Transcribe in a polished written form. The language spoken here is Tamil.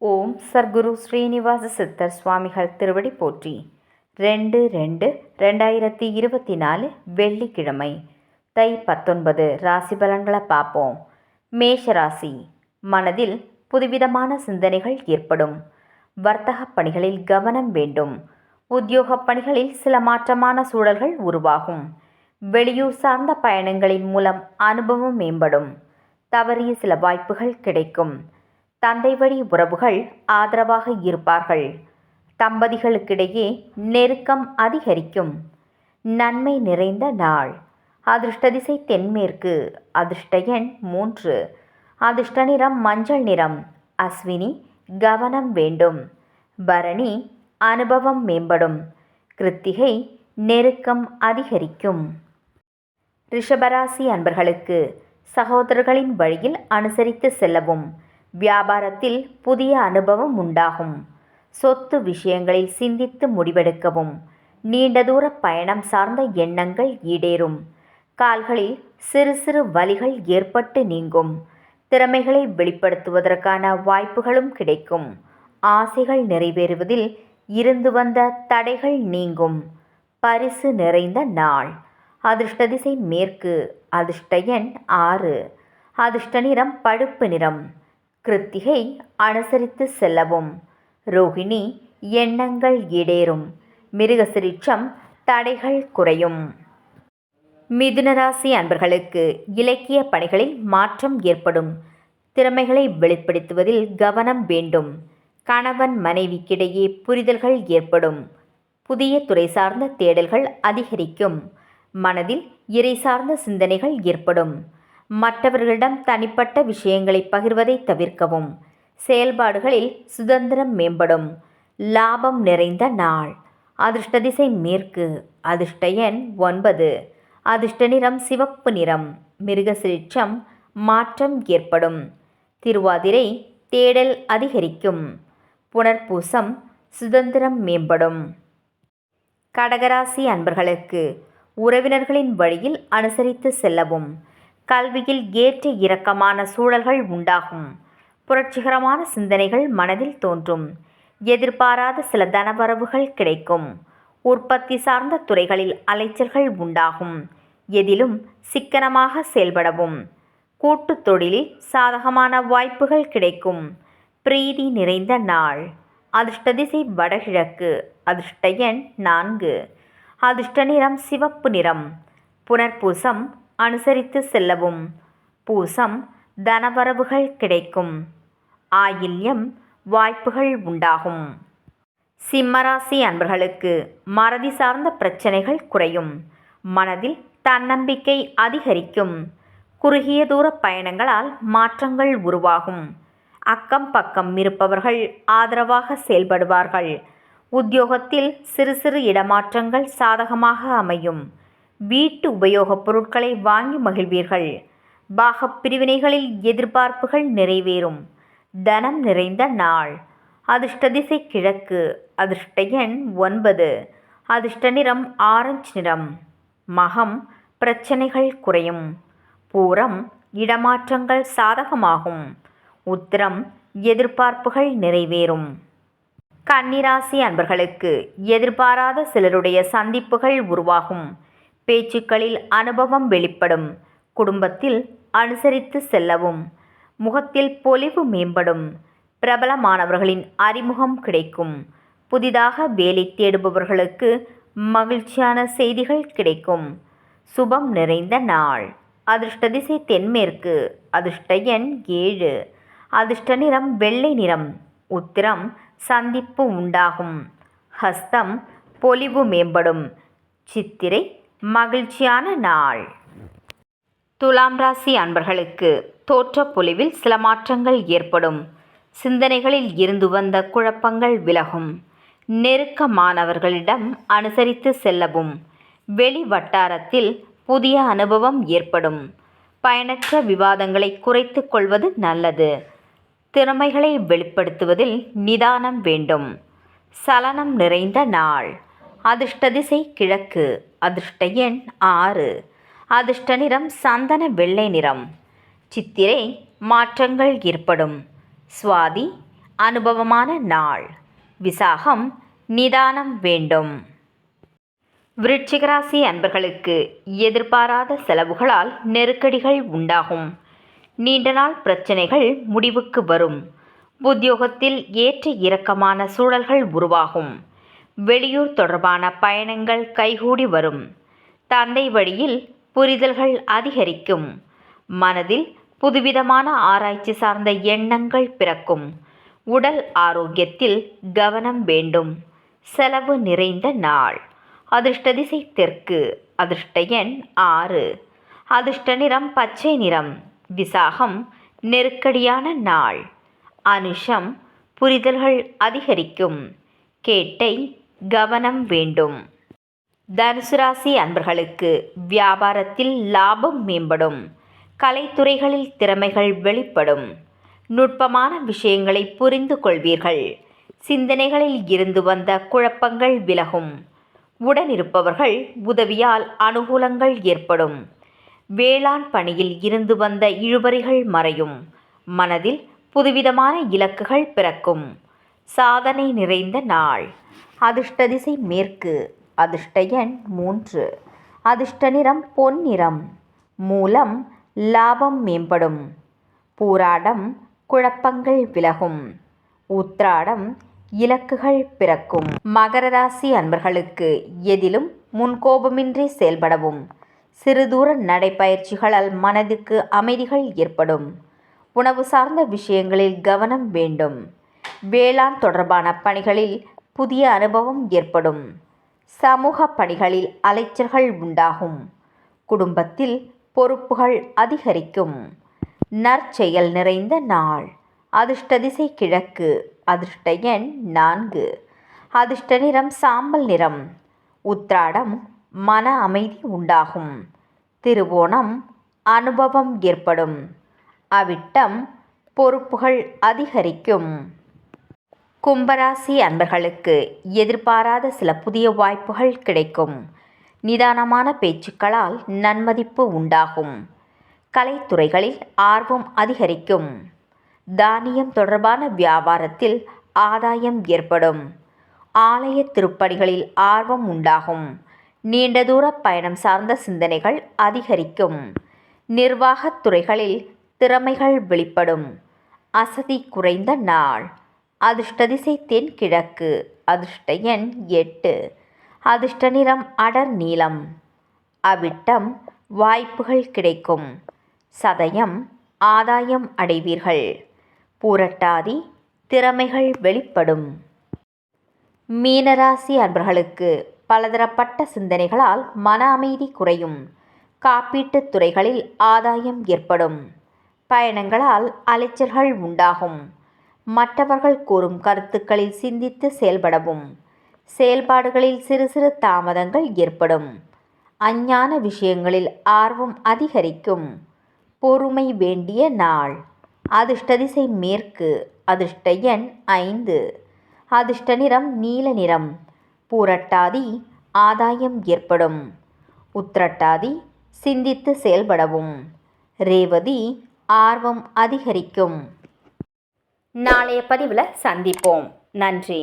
ஓம் சர்க்குரு ஸ்ரீனிவாச சித்தர் சுவாமிகள் திருவடி போற்றி. 2/2/2024 வெள்ளிக்கிழமை தை 19 ராசி பலன்களை பார்ப்போம். மேஷ ராசி. மனதில் புதுவிதமான சிந்தனைகள் ஏற்படும். வர்த்தக பணிகளில் கவனம் வேண்டும். உத்தியோக பணிகளில் சில மாற்றமான சூழல்கள் உருவாகும். வெளியூர் சார்ந்த பயணங்களின் மூலம் அனுபவம் மேம்படும். தவறிய சில வாய்ப்புகள் கிடைக்கும். தந்தை வழி உறவுகள் ஆதரவாக இருப்பார்கள். தம்பதிகளுக்கிடையே நெருக்கம் அதிகரிக்கும். நன்மை நிறைந்த நாள். அதிர்ஷ்ட திசை தென்மேற்கு. அதிர்ஷ்ட எண் 3. அதிர்ஷ்ட நிறம் மஞ்சள் நிறம். அஸ்வினி கவனம் வேண்டும். பரணி அனுபவம் மேம்படும். கிருத்திகை நெருக்கம் அதிகரிக்கும். ரிஷபராசி அன்பர்களுக்கு சகோதரர்களின் வழியில் அனுசரித்து செல்லவும். வியாபாரத்தில் புதிய அனுபவம் உண்டாகும். சொத்து விஷயங்களில் சிந்தித்து முடிவெடுக்கவும். நீண்ட தூர பயணம் சார்ந்த எண்ணங்கள் ஈடேறும். கால்களில் சிறு சிறு வலிகள் ஏற்பட்டு நீங்கும். திறமைகளை வெளிப்படுத்துவதற்கான வாய்ப்புகளும் கிடைக்கும். ஆசைகள் நிறைவேறுவதில் இருந்து வந்த தடைகள் நீங்கும். பரிசு நிறைந்த நாள். அதிர்ஷ்ட திசை மேற்கு. அதிர்ஷ்ட எண் 6. அதிர்ஷ்ட நிறம் பழுப்பு நிறம். கிருத்திகை அனுசரித்து செல்லவும். ரோகிணி எண்ணங்கள் ஈடேறும். மிருகசிரிச்சம் தடைகள் குறையும். மிதுனராசி அன்பர்களுக்கு இலக்கிய பணிகளில் மாற்றம் ஏற்படும். திறமைகளை வெளிப்படுத்துவதில் கவனம் வேண்டும். கணவன் மனைவிக்கிடையே புரிதல்கள் ஏற்படும். புதிய துறை சார்ந்த தேடல்கள் அதிகரிக்கும். மனதில் இறை சார்ந்த சிந்தனைகள் ஏற்படும். மற்றவர்களிடம் தனிப்பட்ட விஷயங்களை பகிர்வதை தவிர்க்கவும். செயல்பாடுகளில் சுதந்திரம் மேம்படும். லாபம் நிறைந்த நாள். அதிர்ஷ்ட திசை மேற்கு. அதிர்ஷ்ட எண் 9. அதிர்ஷ்ட நிறம் சிவப்பு நிறம். மிருகசிரிச்சம் மாற்றம் ஏற்படும். திருவாதிரை தேடல் அதிகரிக்கும். புனர்பூசம் சுதந்திரம் மேம்படும். கடகராசி அன்பர்களுக்கு உறவினர்களின் வழியில் அனுசரித்து செல்லவும். கல்வியில் ஏற்ற இறக்கமான சூழல்கள் உண்டாகும். புரட்சிகரமான சிந்தனைகள் மனதில் தோன்றும். எதிர்பாராத சில தனவரவுகள் கிடைக்கும். உற்பத்தி சார்ந்த துறைகளில் அலைச்சல்கள் உண்டாகும். எதிலும் சிக்கனமாக செயல்படவும். கூட்டுத் தொழிலில் சாதகமான வாய்ப்புகள் கிடைக்கும். பிரீதி நிறைந்த நாள். அதிர்ஷ்ட திசை வடகிழக்கு. அதிர்ஷ்ட எண் 4. அதிர்ஷ்ட நிறம் சிவப்பு நிறம். புனர்பூசம் அனுசரித்து செல்லவும். பூசம் தனவரவுகள் கிடைக்கும். ஆயில்யம் வாய்ப்புகள் உண்டாகும். சிம்மராசி அன்பர்களுக்கு மறதி சார்ந்த பிரச்சனைகள் குறையும். மனதில் தன்னம்பிக்கை அதிகரிக்கும். குறுகிய தூர பயணங்களால் மாற்றங்கள் உருவாகும். அக்கம் பக்கம் இருப்பவர்கள் ஆதரவாக செயல்படுவார்கள். உத்தியோகத்தில் சிறு சிறு இடமாற்றங்கள் சாதகமாக அமையும். வீட்டு உபயோகப் பொருட்களை வாங்கி மகிழ்வீர்கள். பாகப் பிரிவினைகளில் எதிர்பார்ப்புகள் நிறைவேறும். தனம் நிறைந்த நாள். அதிர்ஷ்ட திசை கிழக்கு. அதிர்ஷ்ட எண் 9. அதிர்ஷ்ட நிறம் ஆரஞ்சு நிறம். மகம் பிரச்சனைகள் குறையும். பூரம் இடமாற்றங்கள் சாதகமாகும். உத்திரம் எதிர்பார்ப்புகள் நிறைவேறும். கன்னிராசி அன்பர்களுக்கு எதிர்பாராத சிலருடைய சந்திப்புகள் உருவாகும். பேச்சுக்களில் அனுபவம் வெளிப்படும். குடும்பத்தில் அனுசரித்து செல்லவும். முகத்தில் பொலிவு மேம்படும். பிரபலமானவர்களின் அறிமுகம் கிடைக்கும். புதிதாக வேலை தேடுபவர்களுக்கு மகிழ்ச்சியான செய்திகள் கிடைக்கும். சுபம் நிறைந்த நாள். அதிர்ஷ்ட திசை தென்மேற்கு. அதிர்ஷ்ட எண் 7. அதிர்ஷ்ட நிறம் வெள்ளை நிறம். உத்திரம் சந்திப்பு உண்டாகும். ஹஸ்தம் பொலிவு மேம்படும். சித்திரை மகிழ்ச்சியான நாள். துலாம் ராசி அன்பர்களுக்கு தோற்றப்பொலிவில் சில மாற்றங்கள் ஏற்படும். சிந்தனைகளில் இருந்து வந்த குழப்பங்கள் விலகும். நெருக்கமானவர்களிடம் அனுசரித்து செல்லவும். வெளி வட்டாரத்தில் புதிய அனுபவம் ஏற்படும். பயனற்ற விவாதங்களை குறைத்து கொள்வது நல்லது. திறமைகளை வெளிப்படுத்துவதில் நிதானம் வேண்டும். சலனம் நிறைந்த நாள். அதிர்ஷ்ட திசை கிழக்கு. அதிர்ஷ்ட எண் 6. அதிர்ஷ்ட நிறம் சந்தன வெள்ளை நிறம். சித்திரை மாற்றங்கள் ஏற்படும். சுவாதி அனுபவமான நாள். விசாகம் நிதானம் வேண்டும். விருச்சிக ராசி அன்பர்களுக்கு எதிர்பாராத செலவுகளால் நெருக்கடிகள் உண்டாகும். நீண்ட நாள் பிரச்சனைகள் முடிவுக்கு வரும். உத்தியோகத்தில் ஏற்ற இறக்கமான சூழல்கள் உருவாகும். வெளியூர் தொடர்பான பயணங்கள் கைகூடி வரும். தந்தை வழியில் புரிதல்கள் அதிகரிக்கும். மனதில் புதுவிதமான ஆராய்ச்சி சார்ந்த எண்ணங்கள் பிறக்கும். உடல் ஆரோக்கியத்தில் கவனம் வேண்டும். செலவு நிறைந்த நாள். அதிர்ஷ்ட திசை தெற்கு. அதிர்ஷ்ட எண் 6. அதிர்ஷ்ட நிறம் பச்சை நிறம். விசாகம் நெருக்கடியான நாள். அனுஷம் புரிதல்கள் அதிகரிக்கும். கேட்டை கவனம் வேண்டும். தனுசு ராசி அன்பர்களுக்கு வியாபாரத்தில் லாபம் மேம்படும். கலைத்துறைகளில் திறமைகள் வெளிப்படும். நுட்பமான விஷயங்களை புரிந்து கொள்வீர்கள். சிந்தனைகளில் இருந்து வந்த குழப்பங்கள் விலகும். உடனிருப்பவர்கள் உதவியால் அனுகூலங்கள் ஏற்படும். வேளாண் பணியில் இருந்து வந்த இழுபறிகள் மறையும். மனதில் புதுவிதமான இலக்குகள் பிறக்கும். சாதனை நிறைந்த நாள். அதிர்ஷ்ட திசை மேற்கு. அதிர்ஷ்ட எண் 3. அதிர்ஷ்ட நிறம் பொன்னிறம். மூலம் லாபம் மேம்படும். பூராடம் குழப்பங்கள் விலகும். உத்திராடம் இலக்குகள் பிறக்கும். மகர ராசி அன்பர்களுக்கு எதிலும் முன்கோபமின்றி செயல்படவும். சிறுதூர நடைப்பயிற்சிகளால் மனதுக்கு அமைதிகள் ஏற்படும். உணவு சார்ந்த விஷயங்களில் கவனம் வேண்டும். வேளாண் தொடர்பான பணிகளில் புதிய அனுபவம் ஏற்படும். சமூக பணிகளில் அலைச்சல்கள் உண்டாகும். குடும்பத்தில் பொறுப்புகள் அதிகரிக்கும். நற்செயல் நிறைந்த நாள். அதிர்ஷ்ட திசை கிழக்கு. அதிர்ஷ்ட எண் 4. அதிர்ஷ்ட நிறம் சாம்பல் நிறம். உத்திராடம் மன அமைதி உண்டாகும். திருவோணம் அனுபவம் ஏற்படும். அவிட்டம் பொறுப்புகள் அதிகரிக்கும். கும்பராசி அன்பர்களுக்கு எதிர்பாராத சில புதிய வாய்ப்புகள் கிடைக்கும். நிதானமான பேச்சுக்களால் நன்மதிப்பு உண்டாகும். கலைத்துறைகளில் ஆர்வம் அதிகரிக்கும். தானியம் தொடர்பான வியாபாரத்தில் ஆதாயம் ஏற்படும். ஆலய திருப்பணிகளில் ஆர்வம் உண்டாகும். நீண்ட தூர பயணம் சார்ந்த சிந்தனைகள் அதிகரிக்கும். நிர்வாகத் துறைகளில் திறமைகள் வெளிப்படும். அசதி குறைந்த நாள். அதிர்ஷ்ட திசை தென்கிழக்கு. அதிர்ஷ்ட எண் 8. அதிர்ஷ்ட நிறம் அடர் நீலம். அவிட்டம் வாய்ப்புகள் கிடைக்கும். சதயம் ஆதாயம் அடைவீர்கள். பூரட்டாதி திறமைகள் வெளிப்படும். மீனராசி அன்பர்களுக்கு பலதரப்பட்ட சிந்தனைகளால் மன அமைதி குறையும். காப்பீட்டுத் துறைகளில் ஆதாயம் ஏற்படும். பயணங்களால் அலைச்சல்கள் உண்டாகும். மற்றவர்கள் கூறும் கருத்துக்களில் சிந்தித்து செயல்படவும். செயல்பாடுகளில் சிறு சிறு தாமதங்கள் ஏற்படும். அஞ்ஞான விஷயங்களில் ஆர்வம் அதிகரிக்கும். பொறுமை வேண்டிய நாள். அதிர்ஷ்ட திசை மேற்கு. அதிர்ஷ்ட எண் 5. அதிர்ஷ்ட நிறம் நீல நிறம். பூரட்டாதி ஆதாயம் ஏற்படும். உத்திரட்டாதி சிந்தித்து செயல்படவும். ரேவதி ஆர்வம் அதிகரிக்கும். நாளைய பதிவில் சந்திப்போம். நன்றி.